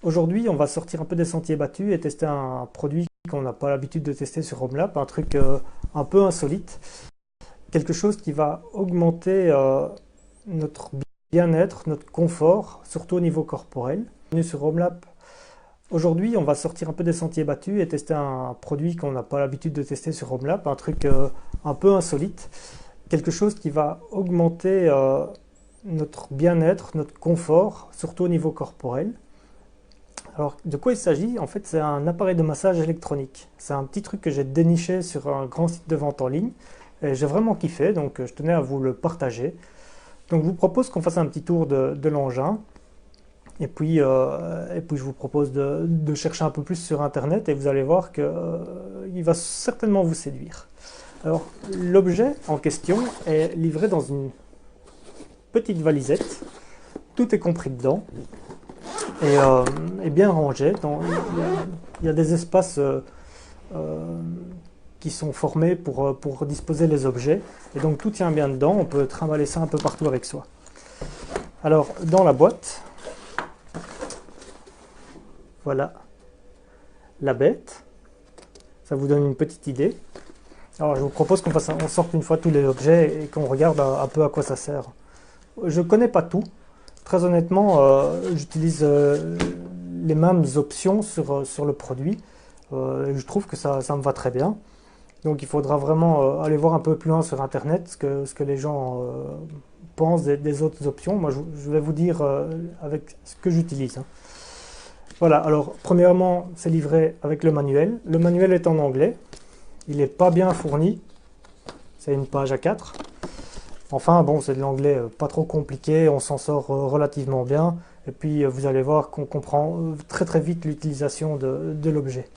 Aujourd'hui, on va sortir un peu des sentiers battus et tester un produit qu'on n'a pas l'habitude de tester sur Homelab, un truc un peu insolite, quelque chose qui va augmenter notre bien-être, notre confort, surtout au niveau corporel. Bienvenue sur Homelab. Aujourd'hui, on va sortir un peu des sentiers battus et tester un produit qu'on n'a pas l'habitude de tester sur Homelab, un truc un peu insolite, quelque chose qui va augmenter notre bien-être, notre confort, surtout au niveau corporel. Alors, de quoi il s'agit? En fait, c'est un appareil de massage électronique. C'est un petit truc que j'ai déniché sur un grand site de vente en ligne. Et j'ai vraiment kiffé, donc je tenais à vous le partager. Donc, je vous propose qu'on fasse un petit tour de l'engin. Et puis, je vous propose de chercher un peu plus sur Internet et vous allez voir qu'il va certainement vous séduire. Alors, l'objet en question est livré dans une petite valisette. Tout est compris dedans. Et bien rangé. Il y a des espaces qui sont formés pour disposer les objets. Et donc tout tient bien dedans. On peut trimballer ça un peu partout avec soi. Alors, dans la boîte, voilà la bête. Ça vous donne une petite idée. Alors, je vous propose qu'on sorte une fois tous les objets et qu'on regarde un peu à quoi ça sert. Je ne connais pas tout. Très honnêtement, j'utilise les mêmes options sur le produit. Je trouve que ça me va très bien. Donc il faudra vraiment aller voir un peu plus loin sur Internet ce que les gens pensent des autres options. Moi, je vais vous dire avec ce que j'utilise. Voilà, alors premièrement, c'est livré avec le manuel. Le manuel est en anglais. Il n'est pas bien fourni. C'est une page A4. Enfin, bon, c'est de l'anglais pas trop compliqué, on s'en sort relativement bien. Et puis, vous allez voir qu'on comprend très très vite l'utilisation de l'objet.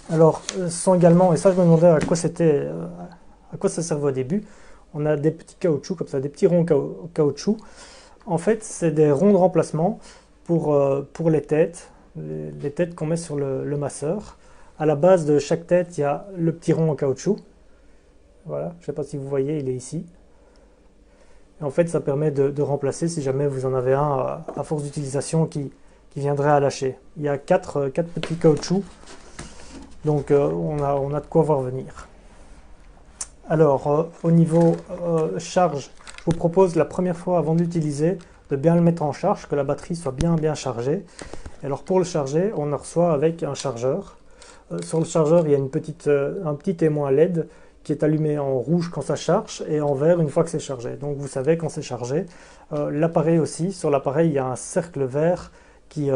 Alors, sont également, et ça je me demandais à quoi ça servait au début, on a des petits caoutchoucs comme ça, des petits ronds caoutchouc. En fait, c'est des ronds de remplacement pour les têtes qu'on met sur le masseur. À la base de chaque tête, il y a le petit rond en caoutchouc. Voilà, je ne sais pas si vous voyez, il est ici. En fait, ça permet de remplacer si jamais vous en avez un à force d'utilisation qui viendrait à lâcher. Il y a 4 petits caoutchoucs, donc on a de quoi voir venir. Alors, au niveau charge, je vous propose la première fois avant d'utiliser de bien le mettre en charge, que la batterie soit bien chargée. Et alors pour le charger, on le reçoit avec un chargeur. Sur le chargeur, il y a un petit aimant LED qui est allumé en rouge quand ça charge et en vert une fois que c'est chargé. Donc vous savez quand c'est chargé. L'appareil aussi, sur l'appareil il y a un cercle vert qui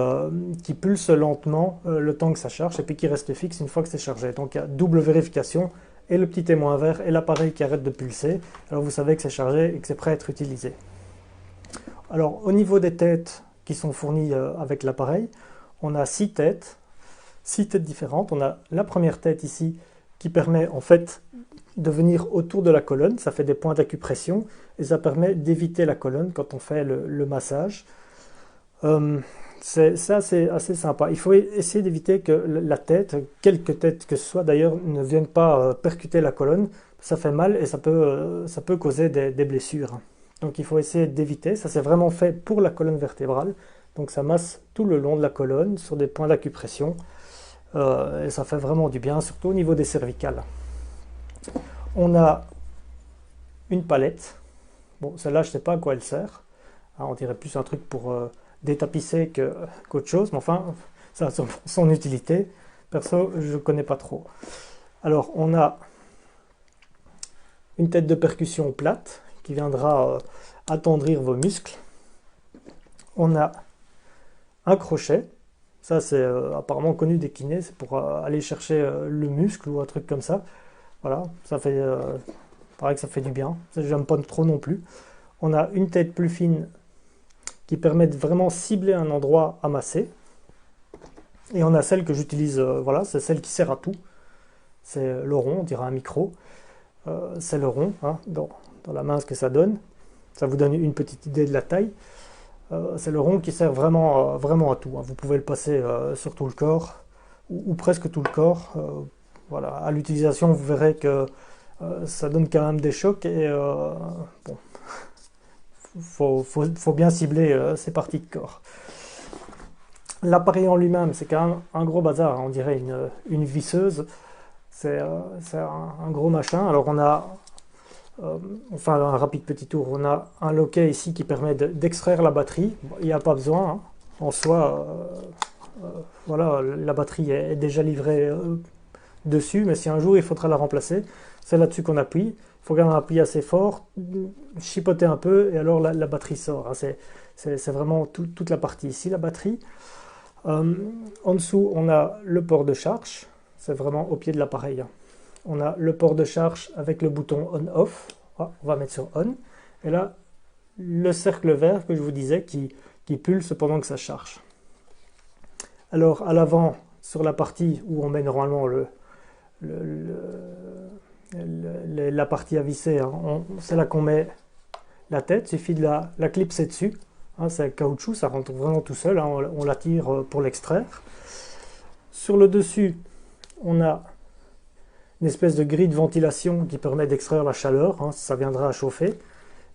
pulse lentement le temps que ça charge et puis qui reste fixe une fois que c'est chargé. Donc il y a double vérification et le petit aimant vert et l'appareil qui arrête de pulser. Alors vous savez que c'est chargé et que c'est prêt à être utilisé. Alors au niveau des têtes qui sont fournies avec l'appareil, on a 6 têtes différentes. On a la première tête ici qui permet en fait de venir autour de la colonne, ça fait des points d'acupression et ça permet d'éviter la colonne quand on fait le massage. C'est assez sympa. Il faut essayer d'éviter que la tête, quelque tête que ce soit d'ailleurs, ne vienne pas percuter la colonne. Ça fait mal et ça peut causer des blessures. Donc il faut essayer d'éviter. Ça c'est vraiment fait pour la colonne vertébrale. Donc ça masse tout le long de la colonne sur des points d'acupression. Et ça fait vraiment du bien, surtout au niveau des cervicales. On a une palette. Bon, celle-là, je ne sais pas à quoi elle sert. On dirait plus un truc pour détapisser qu'autre chose. Mais enfin, ça a son utilité. Perso, je ne connais pas trop. Alors, on a une tête de percussion plate qui viendra attendrir vos muscles. On a un crochet. Ça, c'est apparemment connu des kinés. C'est pour aller chercher le muscle ou un truc comme ça. Voilà, ça fait, pareil que ça fait du bien. J'aime pas trop non plus. On a une tête plus fine qui permet de vraiment cibler un endroit à masser. Et on a celle que j'utilise, voilà, c'est celle qui sert à tout. C'est le rond, on dirait un micro. C'est le rond, hein, dans la main ce que ça donne. Ça vous donne une petite idée de la taille. C'est le rond qui sert vraiment à tout. Hein. Vous pouvez le passer sur tout le corps, ou presque tout le corps. Voilà, à l'utilisation, vous verrez que ça donne quand même des chocs et bon, faut bien cibler ces parties de corps. L'appareil en lui-même, c'est quand même un gros bazar, hein. On dirait une visseuse. C'est un gros machin. Alors on fait un rapide petit tour. On a un loquet ici qui permet d'extraire la batterie. Bon, il n'y a pas besoin, hein. En soi, voilà, la batterie est déjà livrée dessus, mais si un jour il faudra la remplacer, c'est là-dessus qu'on appuie. Il faut quand même appuyer assez fort, chipoter un peu, et alors la batterie sort, hein. C'est vraiment toute la partie ici, la batterie. En dessous, on a le port de charge. C'est vraiment au pied de l'appareil, hein. On a le port de charge avec le bouton on-off. Ah, on va mettre sur on. Et là, le cercle vert que je vous disais qui pulse pendant que ça charge. Alors, à l'avant, sur la partie où on met normalement la partie à visser, hein, c'est là qu'on met la tête. Il suffit de la clipser dessus. Hein, c'est un caoutchouc, ça rentre vraiment tout seul, hein, on la tire pour l'extraire. Sur le dessus, on a une espèce de grille de ventilation qui permet d'extraire la chaleur, hein, ça viendra à chauffer.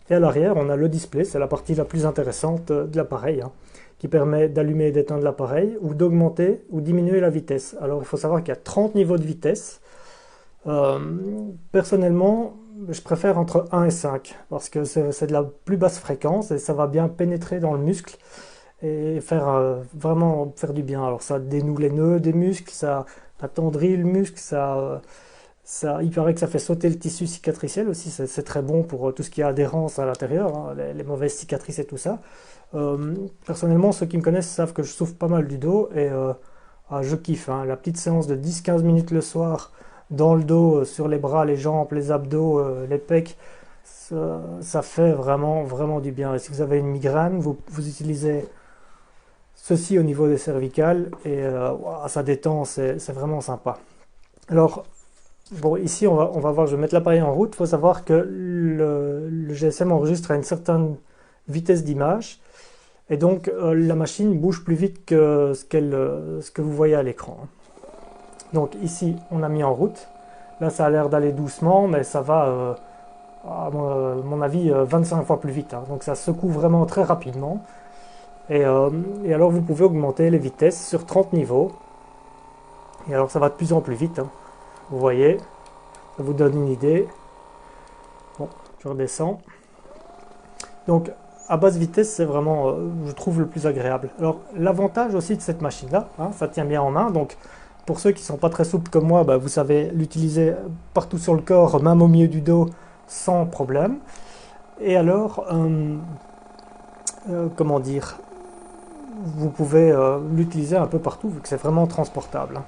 Et à l'arrière, on a le display, c'est la partie la plus intéressante de l'appareil, hein, qui permet d'allumer et d'éteindre l'appareil, ou d'augmenter ou diminuer la vitesse. Alors il faut savoir qu'il y a 30 niveaux de vitesse. Personnellement, je préfère entre 1 et 5, parce que c'est de la plus basse fréquence, et ça va bien pénétrer dans le muscle, et vraiment faire du bien. Alors ça dénoue les nœuds des muscles, ça attendrit le muscle, il paraît que ça fait sauter le tissu cicatriciel aussi, c'est très bon pour tout ce qui est adhérence à l'intérieur, hein, les mauvaises cicatrices et tout ça. Personnellement, ceux qui me connaissent savent que je souffre pas mal du dos, et je kiffe, hein. La petite séance de 10-15 minutes le soir, dans le dos, sur les bras, les jambes, les abdos, les pecs, ça fait vraiment, vraiment du bien. Et si vous avez une migraine, vous utilisez ceci au niveau des cervicales, et ça détend, c'est vraiment sympa. Alors, bon, ici, on va voir, je vais mettre l'appareil en route. Il faut savoir que le GSM enregistre à une certaine vitesse d'image, et donc la machine bouge plus vite que ce que vous voyez à l'écran. Donc ici, on a mis en route. Là, ça a l'air d'aller doucement, mais ça va, à mon avis, 25 fois plus vite, hein. Donc ça secoue vraiment très rapidement. Et alors, vous pouvez augmenter les vitesses sur 30 niveaux. Et alors, ça va de plus en plus vite, hein. Vous voyez, ça vous donne une idée. Bon, je redescends. Donc, à basse vitesse, c'est vraiment, je trouve, le plus agréable. Alors, l'avantage aussi de cette machine-là, hein, ça tient bien en main. Donc, pour ceux qui ne sont pas très souples comme moi, vous savez l'utiliser partout sur le corps, même au milieu du dos, sans problème. Et alors, comment dire, vous pouvez l'utiliser un peu partout, vu que c'est vraiment transportable, hein.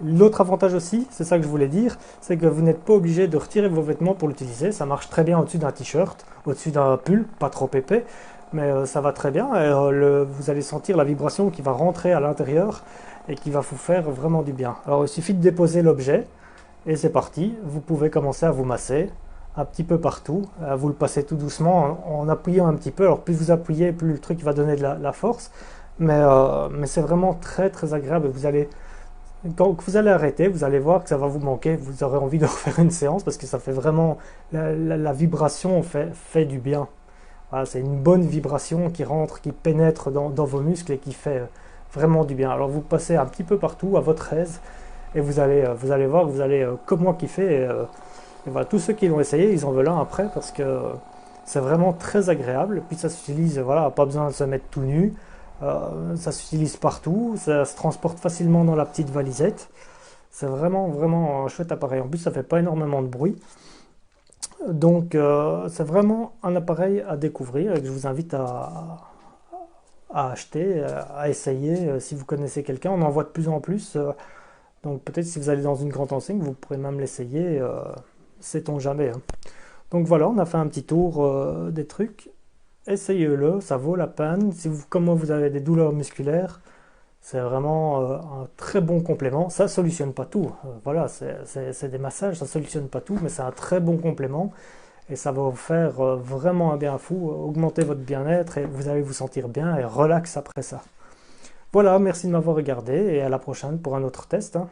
L'autre avantage aussi, c'est ça que je voulais dire, c'est que vous n'êtes pas obligé de retirer vos vêtements pour l'utiliser. Ça marche très bien au-dessus d'un t-shirt, au-dessus d'un pull, pas trop épais, mais ça va très bien. Et, vous allez sentir la vibration qui va rentrer à l'intérieur et qui va vous faire vraiment du bien. Alors il suffit de déposer l'objet et c'est parti. Vous pouvez commencer à vous masser un petit peu partout. Vous le passez tout doucement en appuyant un petit peu. Alors plus vous appuyez, plus le truc va donner de la force. Mais c'est vraiment très très agréable. Quand vous allez arrêter, vous allez voir que ça va vous manquer. Vous aurez envie de refaire une séance parce que ça fait vraiment... La vibration fait du bien. Voilà, c'est une bonne vibration qui rentre, qui pénètre dans vos muscles et qui fait vraiment du bien. Alors vous passez un petit peu partout à votre aise et vous allez voir que vous allez comme moi kiffer. Et voilà, tous ceux qui l'ont essayé, ils en veulent un après parce que c'est vraiment très agréable. Puis ça s'utilise, voilà, pas besoin de se mettre tout nu. Ça s'utilise partout, ça se transporte facilement dans la petite valisette. C'est vraiment, vraiment un chouette appareil. En plus, ça fait pas énormément de bruit. Donc, c'est vraiment un appareil à découvrir et que je vous invite à acheter, à essayer. Si vous connaissez quelqu'un, on en voit de plus en plus. Donc, peut-être si vous allez dans une grande enseigne, vous pourrez même l'essayer. Sait-on jamais, hein. Donc voilà, on a fait un petit tour des trucs. Essayez-le, ça vaut la peine. Si vous, comme moi, vous avez des douleurs musculaires, c'est vraiment un très bon complément. Ça ne solutionne pas tout. Voilà, c'est des massages, ça ne solutionne pas tout, mais c'est un très bon complément. Et ça va vous faire vraiment un bien fou, augmenter votre bien-être et vous allez vous sentir bien et relax après ça. Voilà, merci de m'avoir regardé et à la prochaine pour un autre test, hein.